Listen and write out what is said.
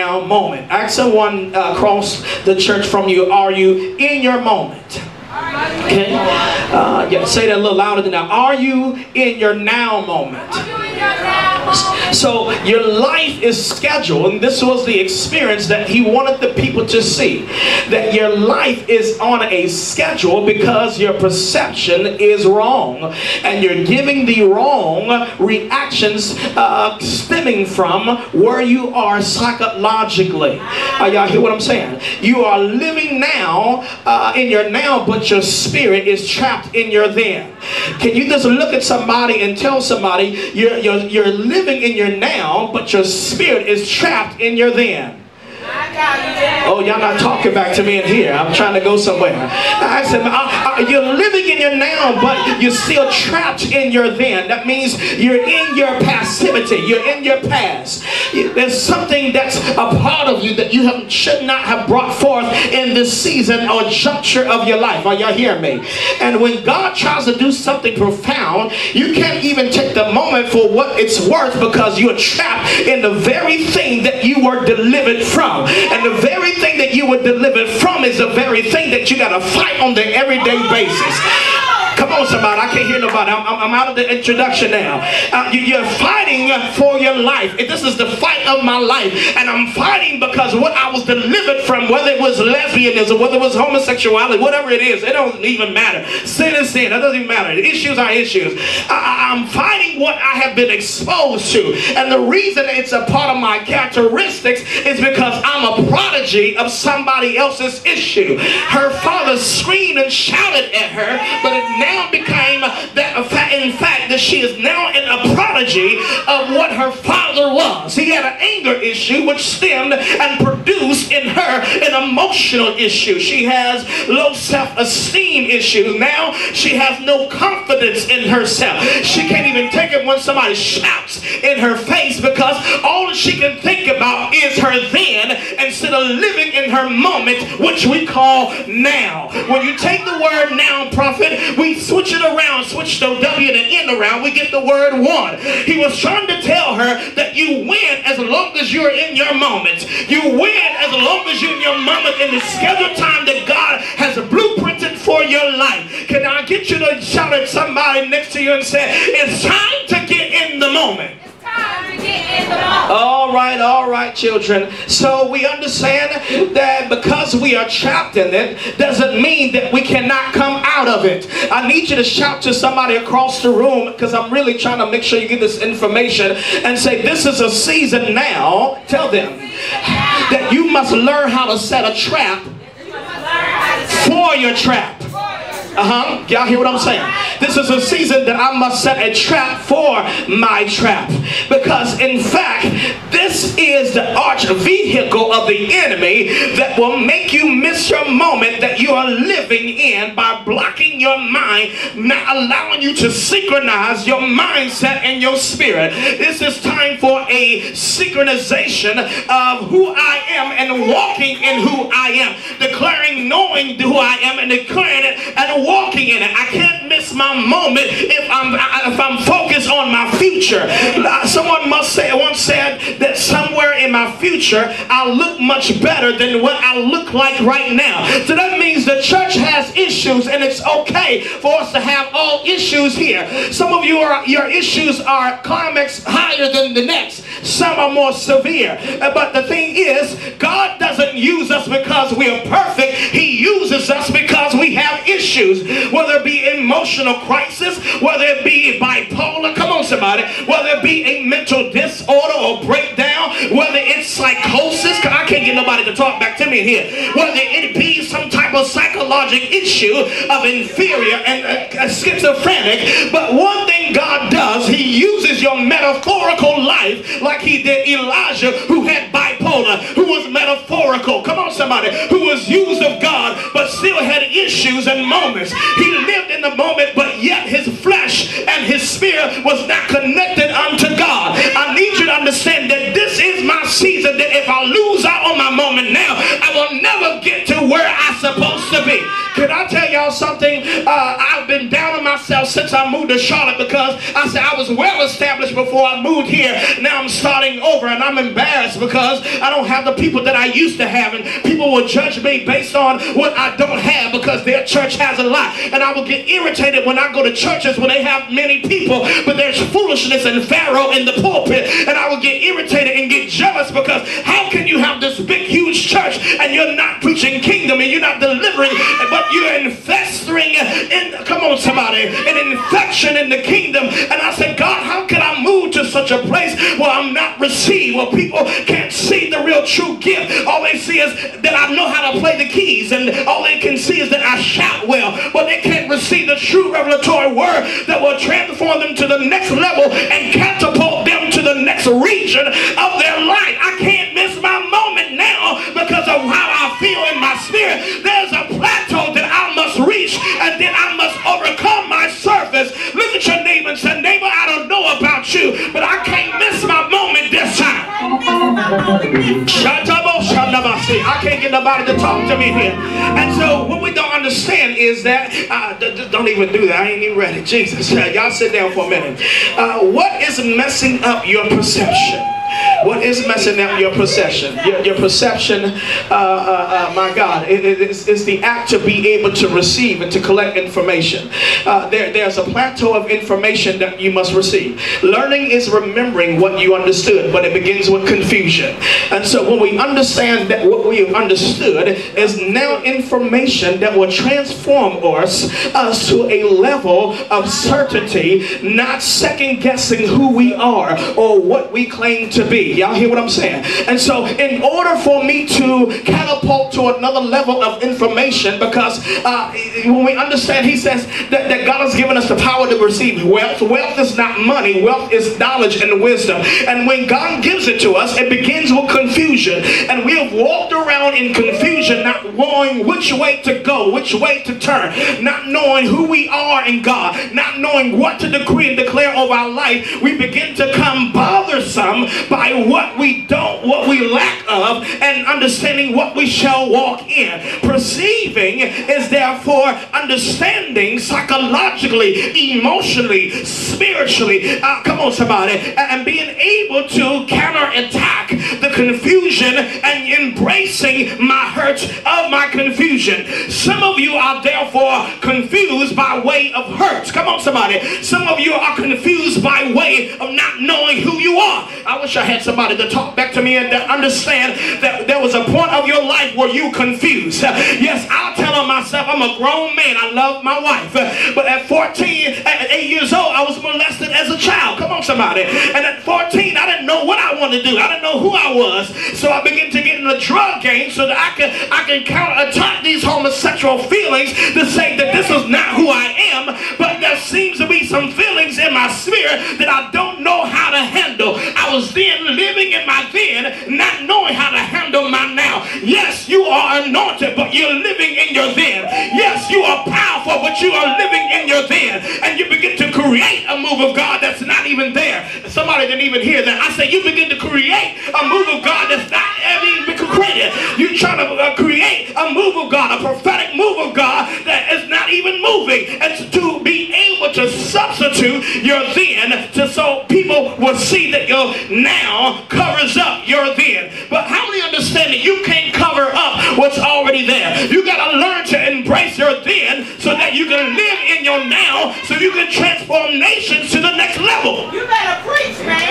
now moment. Ask someone across the church from you, are you in your moment? Okay? Yeah, say that a little louder than that. Are you in your now moment? So your life is scheduled, and this was the experience that he wanted the people to see, that your life is on a schedule because your perception is wrong, and you're giving the wrong reactions stemming from where you are psychologically. Y'all hear what I'm saying? You are living now in your now, but your spirit is trapped in your then. Can you just look at somebody and tell somebody you're living in your now, but your spirit is trapped in your then? Oh, y'all not talking back to me in here. I'm trying to go somewhere. I said, you're living in your now, but you're still trapped in your then. That means you're in your passivity. You're in your past. There's something that's a part of you that you should not have brought forth in this season or juncture of your life. Are y'all hearing me? And when God tries to do something profound, you can't even take the moment for what it's worth because you're trapped in the very thing that you were delivered from. And the very thing that you were delivered from is the very thing that you got to fight on the everyday basis. Come on, somebody. I can't hear nobody. I'm out of the introduction now. You're fighting for your life. This is the fight of my life. And I'm fighting because what I was delivered from, whether it was lesbianism, whether it was homosexuality, whatever it is, it doesn't even matter. Sin is sin. That doesn't even matter. Issues are issues. I'm fighting what I have been exposed to. And the reason it's a part of my characteristics is because I'm a prodigy of somebody else's issue. Her father screamed and shouted at her, but it now became that in fact that she is now in a prodigy of what her father was. He had an anger issue which stemmed and produced in her an emotional issue. She has low self-esteem issues. Now she has no confidence in herself. She can't even take it when somebody shouts in her face because all she can think about is her then instead of living in her moment, which we call now. When you take the word now, prophet, we switch it around, switch the W and the N around, we get the word one. He was trying to tell her that you win as long as you're in your moment. You win as long as you're in your moment in the scheduled time that God has blueprinted for your life. Can I get you to shout at somebody next to you and say, it's time to get in the moment. All right, children. So we understand that because we are trapped in it, doesn't mean that we cannot come out of it. I need you to shout to somebody across the room, because I'm really trying to make sure you get this information, and say, this is a season now. Tell them that you must learn how to set a trap for your trap. Y'all hear what I'm saying? This is a season that I must set a trap for my trap. Because in fact, this is the arch vehicle of the enemy that will make you miss your moment that you are living in by blocking your mind, not allowing you to synchronize your mindset and your spirit. This is time for a synchronization of who I am and walking in who I am. Declaring, knowing who I am and declaring it and walking in it. I can't miss my moment if I'm focused on my future. Someone once said that somewhere in my future I'll look much better than what I look like right now. So that means the church has issues, and it's okay for us to have all issues here. Some of your issues are climax higher than the next. Some are more severe. But the thing is, God doesn't use us because we are perfect. He uses us because we have issues. Whether it be emotional crisis, whether it be bipolar, come on somebody, whether it be a mental disorder or breakdown, whether it's psychosis, I can't get nobody to talk back to me here, whether it be some type of psychological issue of inferior and schizophrenic. But one thing God does, he uses your metaphorical life like he did Elijah, who had bipolar, who was metaphorical, come on somebody, who was used of God but still had issues and moments. He lived in the moment, but yet his flesh and his spirit was not connected unto God. I need you to understand that this is my season, that if I lose out on my moment now, I will never get to where I'm supposed to be. Can I tell y'all something? I've been down on my myself since I moved to Charlotte, because I said I was well established before I moved here. Now I'm starting over, and I'm embarrassed because I don't have the people that I used to have, and people will judge me based on what I don't have because their church has a lot. And I will get irritated when I go to churches where they have many people, but there's foolishness and Pharaoh in the pulpit, and I will get irritated and get jealous because how can you have this big huge church and you're not preaching kingdom and you're not delivering, but you're infesting in, come on somebody, an infection in the kingdom. And I said, God, how can I move to such a place where I'm not received, where people can't see the real true gift? All they see is that I know how to play the keys, and all they can see is that I shout well, but they can't receive the true revelatory word that will transform them to the next level and catapult them to the next region of their life. I can't miss my moment now because of how I feel in my spirit. There's a plateau that I must reach, and then I must overcome my surface. Look at your neighbor and say, neighbor, I don't know about you, but I can't miss my moment this time. I can't get nobody to talk to me here. And so what we don't understand is that, don't even do that. I ain't even ready. Jesus, y'all sit down for a minute. What is messing up your perception? What is messing up your perception? Your perception, my God, is the act to be able to receive and to collect information. There's a plateau of information that you must receive. Learning is remembering what you understood, but it begins with confusion. And so when we understand that what we have understood is now information that will transform us to a level of certainty, not second guessing who we are or what we claim to be. Y'all hear what I'm saying? And so in order for me to catapult to another level of information, because when we understand, he says that God has given us the power to receive wealth. Wealth is not money. Wealth is knowledge and wisdom. And when God gives it to us, it begins with confusion. And we have walked around in confusion, not knowing which way to go, which way to turn, not knowing who we are in God, not knowing what to decree and declare over our life. We begin to come bothersome by what we lack of, and understanding what we shall walk in. Perceiving is therefore understanding psychologically, emotionally, spiritually, come on somebody, and being able to counterattack the confusion and embracing my hurt of my confusion. Some of you are therefore confused by way of hurt. Come on somebody. Some of you are confused by way of not knowing who you are. I wish I had somebody to talk back to me and to understand that there was a point of your life where you confused. Yes, I'll tell on myself, I'm a grown man. I love my wife. But at 14, at 8 years old, I was molested as a child. Come on, somebody. And at 14, I didn't know what I wanted to do. I didn't know who I was. So I began to get in the drug game so that I can counterattack these homosexual feelings to say that this is not who I am. But there seems to be some feelings in my spirit that I don't know how to handle. I was then living in my then, not knowing how to handle my now. Yes, you are anointed, but you're living in your then. Yes, you are powerful, but you are living in your then. And you begin to create a move of God that's not even there. Somebody didn't even hear that. I said you begin to create a move of God that's not even created. You're trying to create a move of God, a prophetic move of God that is not even moving. And to be able to substitute your then, so people will see that your now covers up your then. But how many understand that you can't cover up what's already there? You got to learn to embrace your then so that you can live in your now, so you can transform nations to the next level. You better preach, man.